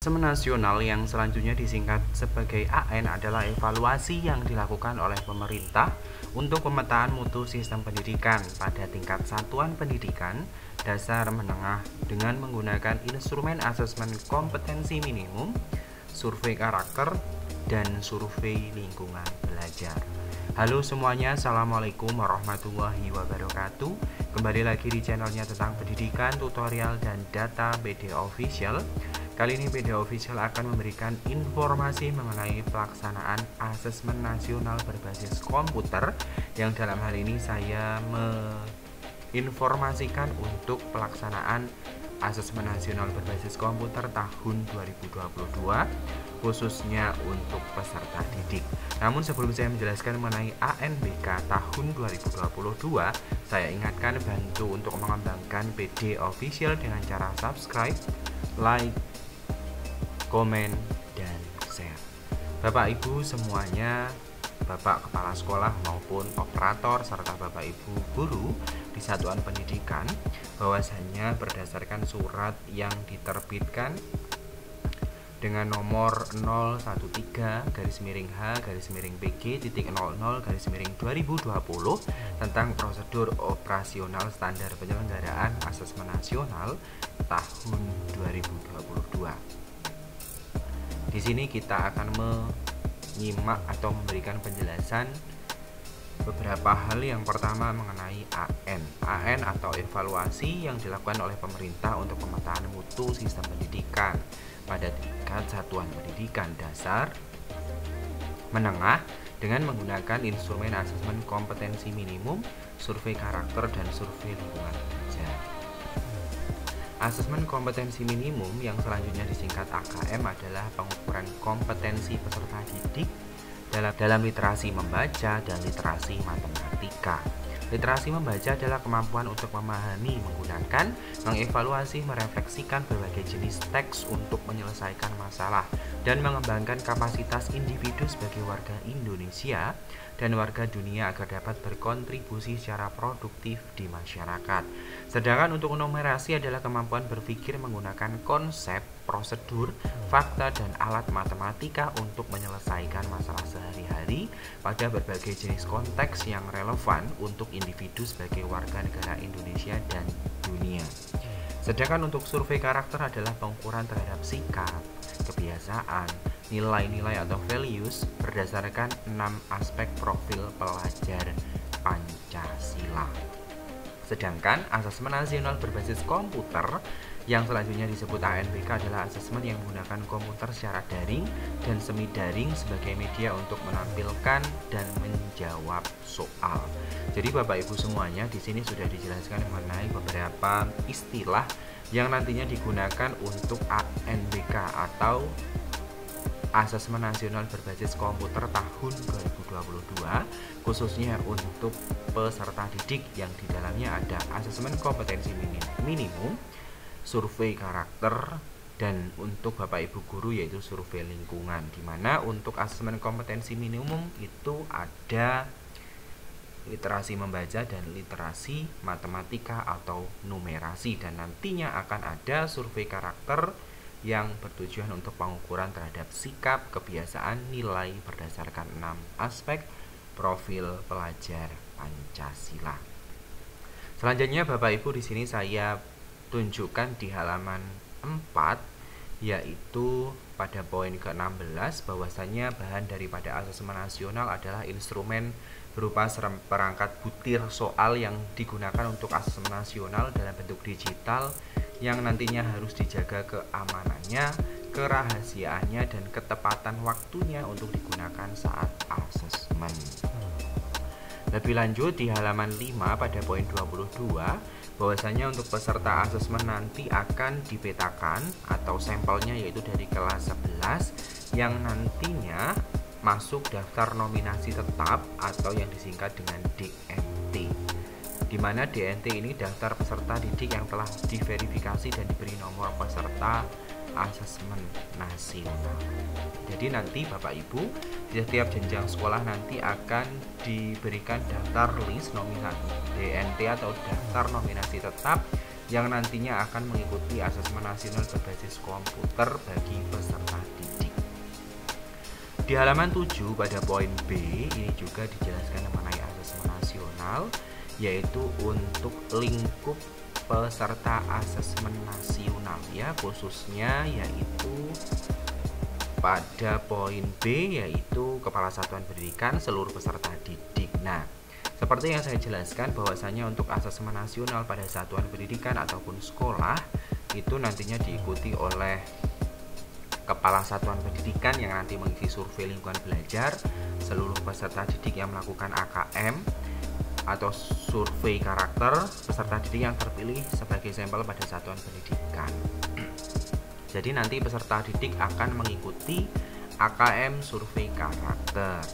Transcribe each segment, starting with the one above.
Asesmen nasional yang selanjutnya disingkat sebagai AN adalah evaluasi yang dilakukan oleh pemerintah untuk pemetaan mutu sistem pendidikan pada tingkat satuan pendidikan dasar menengah dengan menggunakan instrumen asesmen kompetensi minimum, survei karakter, dan survei lingkungan belajar. Halo semuanya, Assalamualaikum warahmatullahi wabarakatuh. Kembali lagi di channelnya tentang pendidikan, tutorial, dan data BD Official. Kali ini BD Official akan memberikan informasi mengenai pelaksanaan asesmen nasional berbasis komputer, yang dalam hal ini saya menginformasikan untuk pelaksanaan asesmen nasional berbasis komputer tahun 2022 khususnya untuk peserta didik. Namun sebelum saya menjelaskan mengenai ANBK tahun 2022, saya ingatkan bantu untuk mengembangkan BD Official dengan cara subscribe, like, komen, dan share. Bapak Ibu semuanya, Bapak Kepala Sekolah maupun operator serta Bapak Ibu guru di satuan pendidikan, bahwasannya berdasarkan surat yang diterbitkan dengan nomor 013-H-PG.00-2020 tentang prosedur operasional standar penyelenggaraan asesmen nasional tahun 2022. Di sini kita akan menyimak atau memberikan penjelasan beberapa hal. Yang pertama mengenai AN atau evaluasi yang dilakukan oleh pemerintah untuk pemetaan mutu sistem pendidikan pada tingkat satuan pendidikan dasar menengah dengan menggunakan instrumen asesmen kompetensi minimum, survei karakter, dan survei lingkungan belajar. Asesmen kompetensi minimum yang selanjutnya disingkat AKM adalah pengukuran kompetensi peserta didik dalam literasi membaca dan literasi matematika. Literasi membaca adalah kemampuan untuk memahami, menggunakan, mengevaluasi, merefleksikan berbagai jenis teks untuk menyelesaikan masalah dan mengembangkan kapasitas individu sebagai warga Indonesia dan warga dunia agar dapat berkontribusi secara produktif di masyarakat. Sedangkan untuk numerasi adalah kemampuan berpikir menggunakan konsep, prosedur, fakta, dan alat matematika untuk menyelesaikan masalah sehari-hari pada berbagai jenis konteks yang relevan untuk individu sebagai warga negara Indonesia dan dunia. Sedangkan untuk survei karakter adalah pengukuran terhadap sikap, kebiasaan, nilai-nilai atau values berdasarkan 6 aspek profil pelajar Pancasila. Sedangkan asesmen nasional berbasis komputer yang selanjutnya disebut ANBK adalah asesmen yang menggunakan komputer secara daring dan semi daring sebagai media untuk menampilkan dan menjawab soal. Jadi Bapak Ibu semuanya, di sini sudah dijelaskan mengenai beberapa istilah yang nantinya digunakan untuk ANBK atau Asesmen Nasional Berbasis Komputer tahun 2022 khususnya untuk peserta didik, yang di dalamnya ada asesmen kompetensi minimum, survei karakter, dan untuk Bapak Ibu guru yaitu survei lingkungan, di mana untuk asesmen kompetensi minimum itu ada literasi membaca dan literasi matematika atau numerasi, dan nantinya akan ada survei karakter yang bertujuan untuk pengukuran terhadap sikap, kebiasaan, nilai berdasarkan 6 aspek profil pelajar Pancasila. Selanjutnya Bapak Ibu, di sini saya tunjukkan di halaman 4, yaitu pada poin ke-16 bahwasanya bahan daripada asesmen nasional adalah instrumen berupa perangkat butir soal yang digunakan untuk asesmen nasional dalam bentuk digital yang nantinya harus dijaga keamanannya, kerahasiaannya, dan ketepatan waktunya untuk digunakan saat asesmen. Lebih lanjut di halaman 5 pada poin 22 bahwasanya untuk peserta asesmen nanti akan dipetakan atau sampelnya yaitu dari kelas 11 yang nantinya masuk daftar nominasi tetap atau yang disingkat dengan DNT, di mana DNT ini daftar peserta didik yang telah diverifikasi dan diberi nomor peserta asesmen nasional. Jadi nanti Bapak Ibu di setiap jenjang sekolah nanti akan diberikan daftar list nominasi DNT atau daftar nominasi tetap yang nantinya akan mengikuti asesmen nasional berbasis komputer bagi peserta didik. Di halaman 7 pada poin B ini juga dijelaskan mengenai asesmen nasional, yaitu untuk lingkup peserta asesmen nasional ya, khususnya yaitu pada poin B, yaitu Kepala Satuan Pendidikan seluruh peserta didik. Nah, seperti yang saya jelaskan bahwasanya untuk asesmen nasional pada satuan pendidikan ataupun sekolah itu nantinya diikuti oleh Kepala Satuan Pendidikan yang nanti mengisi survei lingkungan belajar seluruh peserta didik yang melakukan AKM atau survei karakter peserta didik yang terpilih sebagai sampel pada satuan pendidikan. Jadi nanti peserta didik akan mengikuti AKM survei karakter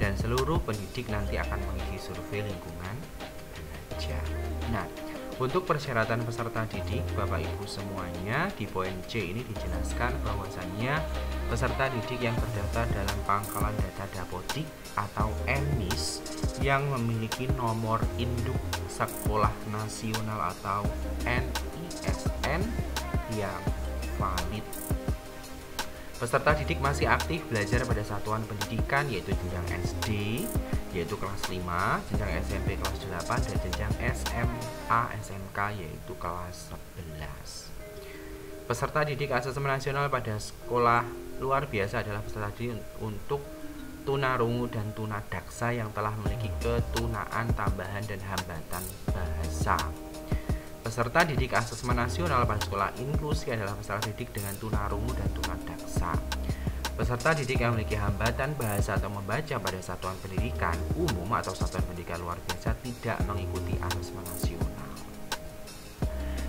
dan seluruh pendidik nanti akan mengisi survei lingkungan belajar. Nah, untuk persyaratan peserta didik Bapak Ibu semuanya di poin C ini dijelaskan bahwasannya peserta didik yang terdaftar dalam pangkalan data Dapodik atau NIS yang memiliki nomor induk sekolah nasional atau NISN yang valid. Peserta didik masih aktif belajar pada satuan pendidikan yaitu jenjang SD yaitu kelas 5, jenjang SMP kelas 8 dan jenjang SMA SMK yaitu kelas 11. Peserta didik asesmen nasional pada sekolah luar biasa adalah peserta didik untuk tunarungu dan tunadaksa yang telah memiliki ketunaan tambahan dan hambatan bahasa. Peserta didik asesmen nasional pada sekolah inklusi adalah peserta didik dengan tunarungu dan tunadaksa. Peserta didik yang memiliki hambatan bahasa atau membaca pada satuan pendidikan umum atau satuan pendidikan luar biasa tidak mengikuti asesmen nasional.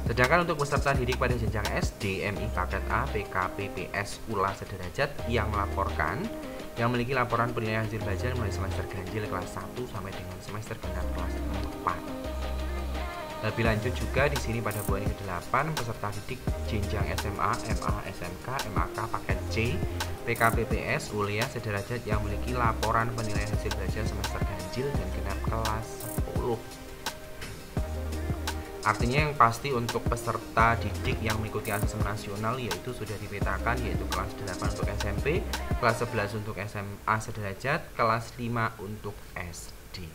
Sedangkan untuk peserta didik pada jenjang SD, MI paket A, PK, PPS, ULA sederajat yang melaporkan yang memiliki laporan penilaian hasil belajar mulai semester ganjil kelas 1 sampai dengan semester genap kelas 4. Lebih lanjut juga di sini pada poin ke-8 peserta didik jenjang SMA, MA, SMK, MAK paket C, PK, PPS, ULIA sederajat yang memiliki laporan penilaian hasil belajar semester ganjil dan genap kelas 10. Artinya yang pasti untuk peserta didik yang mengikuti asesmen nasional yaitu sudah dipetakan yaitu kelas 8 untuk SMP, kelas 11 untuk SMA sederajat, kelas 5 untuk SD.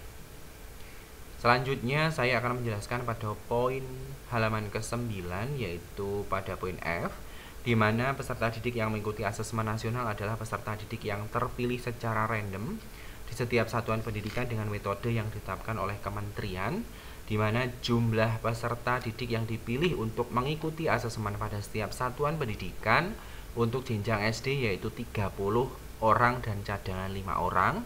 Selanjutnya saya akan menjelaskan pada poin halaman ke-9 yaitu pada poin F, di mana peserta didik yang mengikuti asesmen nasional adalah peserta didik yang terpilih secara random di setiap satuan pendidikan dengan metode yang ditetapkan oleh kementerian, di mana jumlah peserta didik yang dipilih untuk mengikuti asesmen pada setiap satuan pendidikan untuk jenjang SD yaitu 30 orang dan cadangan 5 orang,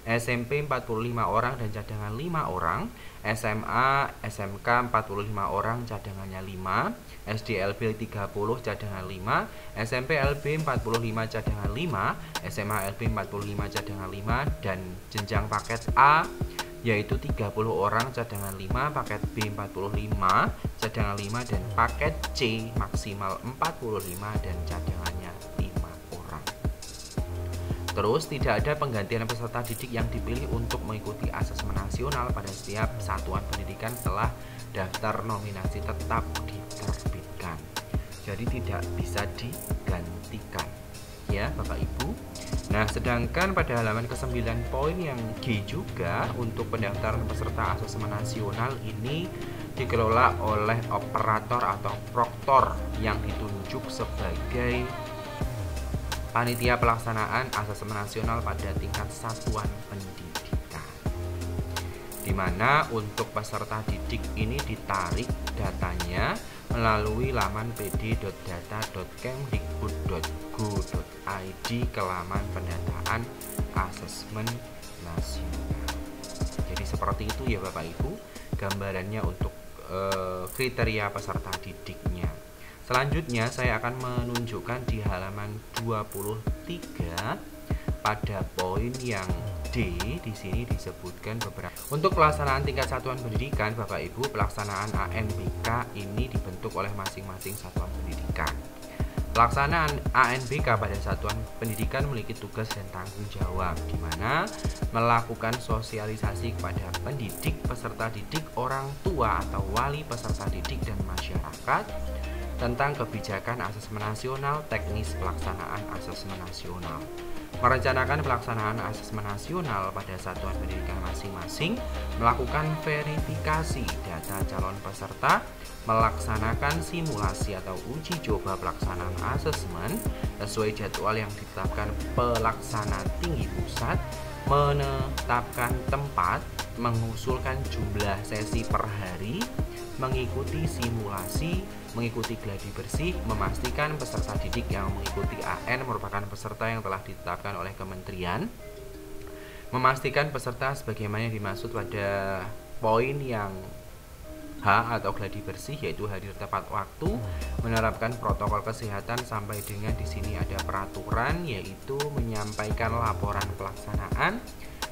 SMP 45 orang dan cadangan 5 orang, SMA, SMK 45 orang cadangannya 5, SDLB 30 cadangan 5, SMP LB 45 cadangan 5, SMA LB 45 cadangan 5 dan jenjang paket A yaitu 30 orang cadangan 5, paket B 45 cadangan 5 dan paket C maksimal 45 dan cadangannya 5 orang. Terus tidak ada penggantian peserta didik yang dipilih untuk mengikuti asesmen nasional pada setiap satuan pendidikan setelah daftar nominasi tetap diterbitkan. Jadi tidak bisa digantikan ya Bapak Ibu. Nah, sedangkan pada halaman ke-9 poin yang G juga untuk pendaftaran peserta asesmen nasional ini dikelola oleh operator atau proktor yang ditunjuk sebagai panitia pelaksanaan asesmen nasional pada tingkat satuan pendidikan, di mana untuk peserta didik ini ditarik datanya melalui laman pd.data.kemdikbud.go.id ke laman pendataan asesmen nasional. Jadi seperti itu ya Bapak Ibu gambarannya untuk kriteria peserta didiknya. Selanjutnya saya akan menunjukkan di halaman 23 pada poin yang D. Di sini disebutkan beberapa untuk pelaksanaan tingkat satuan pendidikan Bapak Ibu, pelaksanaan ANBK ini dibentuk oleh masing-masing satuan pendidikan. Pelaksanaan ANBK pada satuan pendidikan memiliki tugas dan tanggung jawab, di mana melakukan sosialisasi kepada pendidik, peserta didik, orang tua atau wali peserta didik dan masyarakat tentang kebijakan asesmen nasional, teknis pelaksanaan asesmen nasional. Merencanakan pelaksanaan asesmen nasional pada satuan pendidikan masing-masing, melakukan verifikasi data calon peserta, melaksanakan simulasi atau uji coba pelaksanaan asesmen sesuai jadwal yang ditetapkan pelaksana tinggi pusat, menetapkan tempat, mengusulkan jumlah sesi per hari, mengikuti simulasi, mengikuti gladi bersih, memastikan peserta didik yang mengikuti AN merupakan peserta yang telah ditetapkan oleh kementerian, memastikan peserta sebagaimana yang dimaksud pada poin yang H atau gladi bersih, yaitu hadir tepat waktu, menerapkan protokol kesehatan sampai dengan di sini ada peraturan, yaitu menyampaikan laporan pelaksanaan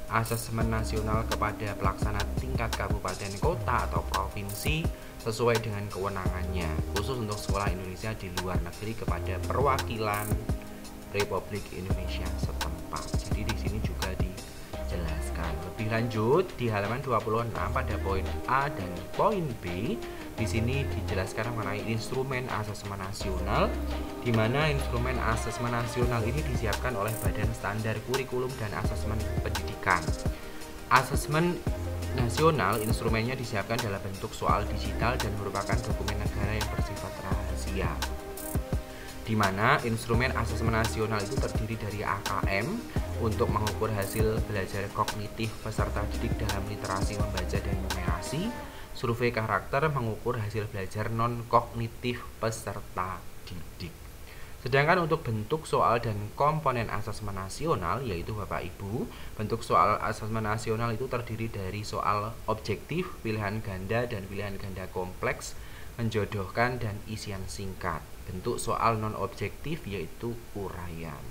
asesmen nasional kepada pelaksana tingkat kabupaten kota atau provinsi sesuai dengan kewenangannya, khusus untuk sekolah Indonesia di luar negeri kepada perwakilan Republik Indonesia setempat. Jadi di sini juga dijelaskan lebih lanjut di halaman 26 pada poin A dan poin B. Di sini dijelaskan mengenai instrumen asesmen nasional, di mana instrumen asesmen nasional ini disiapkan oleh Badan Standar Kurikulum dan Asesmen Pendidikan. Asesmen nasional instrumennya disiapkan dalam bentuk soal digital dan merupakan dokumen negara yang bersifat rahasia, di mana instrumen asesmen nasional itu terdiri dari AKM untuk mengukur hasil belajar kognitif peserta didik dalam literasi membaca dan numerasi, survei karakter mengukur hasil belajar non-kognitif peserta didik. Sedangkan untuk bentuk soal dan komponen asesmen nasional, yaitu Bapak Ibu, bentuk soal asesmen nasional itu terdiri dari soal objektif, pilihan ganda dan pilihan ganda kompleks, menjodohkan dan isian singkat. Bentuk soal non-objektif yaitu uraian,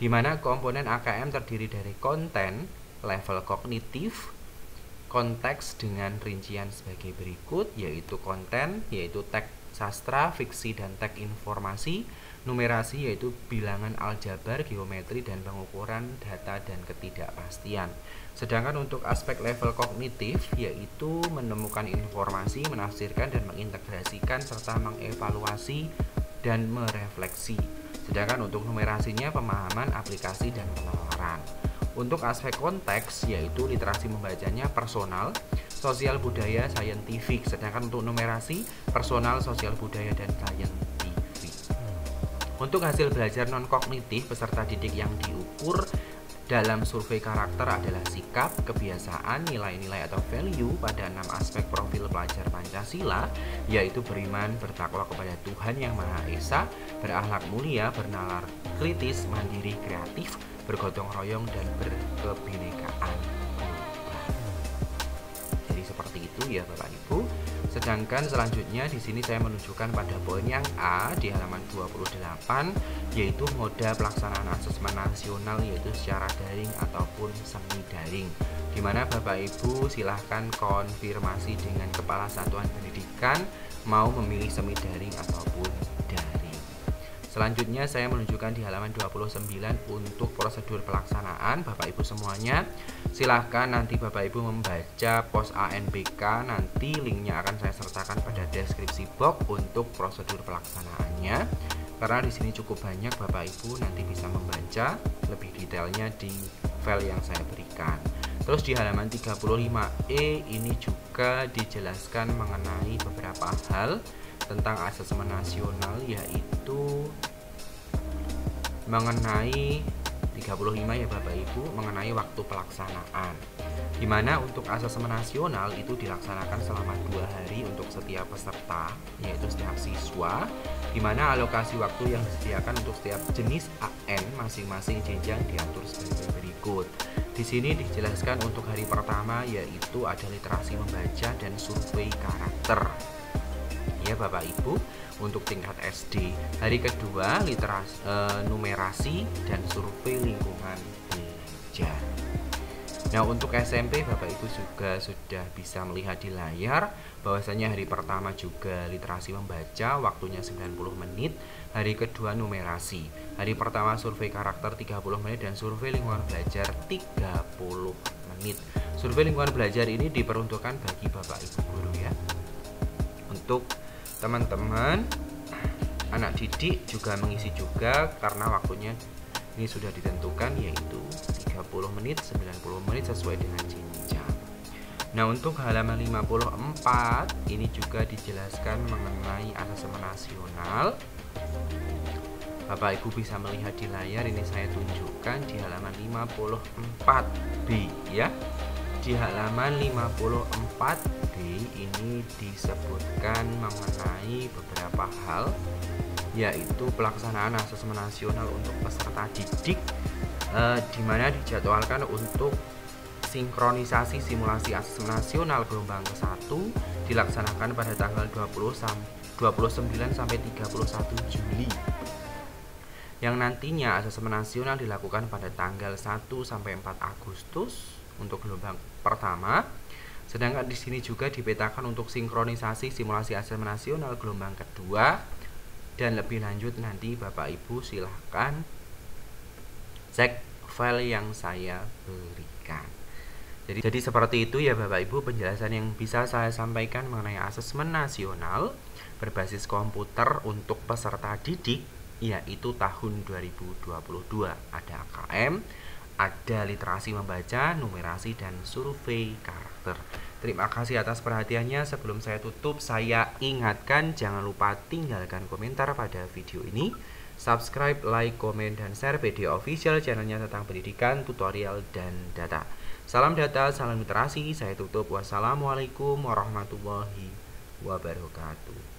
di mana komponen AKM terdiri dari konten, level kognitif, konteks dengan rincian sebagai berikut, yaitu konten, yaitu teks sastra, fiksi, dan teks informasi, numerasi, yaitu bilangan aljabar, geometri, dan pengukuran data dan ketidakpastian. Sedangkan untuk aspek level kognitif, yaitu menemukan informasi, menafsirkan, dan mengintegrasikan, serta mengevaluasi dan merefleksi. Sedangkan untuk numerasinya pemahaman, aplikasi, dan penalaran. Untuk aspek konteks, yaitu literasi membacanya personal, sosial budaya, saintifik. Sedangkan untuk numerasi personal, sosial budaya, dan saintifik. Untuk hasil belajar non-kognitif peserta didik yang diukur dalam survei karakter adalah sikap, kebiasaan, nilai-nilai atau value pada 6 aspek profil pelajar Pancasila, yaitu beriman, bertakwa kepada Tuhan Yang Maha Esa, berakhlak mulia, bernalar kritis, mandiri, kreatif, bergotong royong, dan berkebinekaan. Jadi seperti itu ya Bapak Ibu. Sedangkan selanjutnya di sini saya menunjukkan pada poin yang A di halaman 28, yaitu moda pelaksanaan asesmen nasional, yaitu secara daring ataupun semi daring, di mana Bapak Ibu silahkan konfirmasi dengan Kepala Satuan Pendidikan mau memilih semi daring ataupun daring. Selanjutnya saya menunjukkan di halaman 29 untuk prosedur pelaksanaan. Bapak Ibu semuanya silahkan nanti Bapak Ibu membaca pos ANBK, nanti linknya akan saya sertakan pada deskripsi box untuk prosedur pelaksanaannya. Karena di sini cukup banyak, Bapak Ibu nanti bisa membaca lebih detailnya di file yang saya berikan. Terus di halaman 35E ini juga dijelaskan mengenai beberapa hal tentang asesmen nasional, yaitu mengenai 35 ya Bapak Ibu, mengenai waktu pelaksanaan, dimana untuk asesmen nasional itu dilaksanakan selama 2 hari untuk setiap peserta, yaitu setiap siswa, dimana alokasi waktu yang disediakan untuk setiap jenis AN masing-masing jenjang diatur sebagai berikut. Di sini dijelaskan untuk hari pertama yaitu ada literasi membaca dan survei karakter ya Bapak Ibu untuk tingkat SD. Hari kedua literasi numerasi dan survei lingkungan belajar. Nah, untuk SMP Bapak Ibu juga sudah bisa melihat di layar bahwasanya hari pertama juga literasi membaca waktunya 90 menit, hari kedua numerasi. Hari pertama survei karakter 30 menit dan survei lingkungan belajar 30 menit. Survei lingkungan belajar ini diperuntukkan bagi Bapak Ibu guru ya. Untuk teman-teman anak didik juga mengisi juga karena waktunya ini sudah ditentukan yaitu 30 menit, 90 menit sesuai dengan jenjang. Nah, untuk halaman 54 ini juga dijelaskan mengenai asesmen nasional. Bapak Ibu bisa melihat di layar, ini saya tunjukkan di halaman 54B ya. Di halaman 54B ini disebutkan mengenai beberapa hal, yaitu pelaksanaan asesmen nasional untuk peserta didik, di mana dijadwalkan untuk sinkronisasi simulasi asesmen nasional gelombang ke-1 dilaksanakan pada tanggal 29 sampai 31 Juli. Yang nantinya asesmen nasional dilakukan pada tanggal 1 sampai 4 Agustus untuk gelombang pertama. Sedangkan di sini juga dipetakan untuk sinkronisasi simulasi asesmen nasional gelombang kedua. Dan lebih lanjut nanti Bapak Ibu silahkan cek file yang saya berikan. Jadi seperti itu ya Bapak Ibu penjelasan yang bisa saya sampaikan mengenai asesmen nasional berbasis komputer untuk peserta didik, yaitu tahun 2022. Ada AKM, ada literasi membaca, numerasi, dan survei karakter. Terima kasih atas perhatiannya. Sebelum saya tutup, saya ingatkan jangan lupa tinggalkan komentar pada video ini, subscribe, like, komen, dan share video official channelnya tentang pendidikan, tutorial, dan data. Salam data, salam literasi. Saya tutup. Wassalamualaikum warahmatullahi wabarakatuh.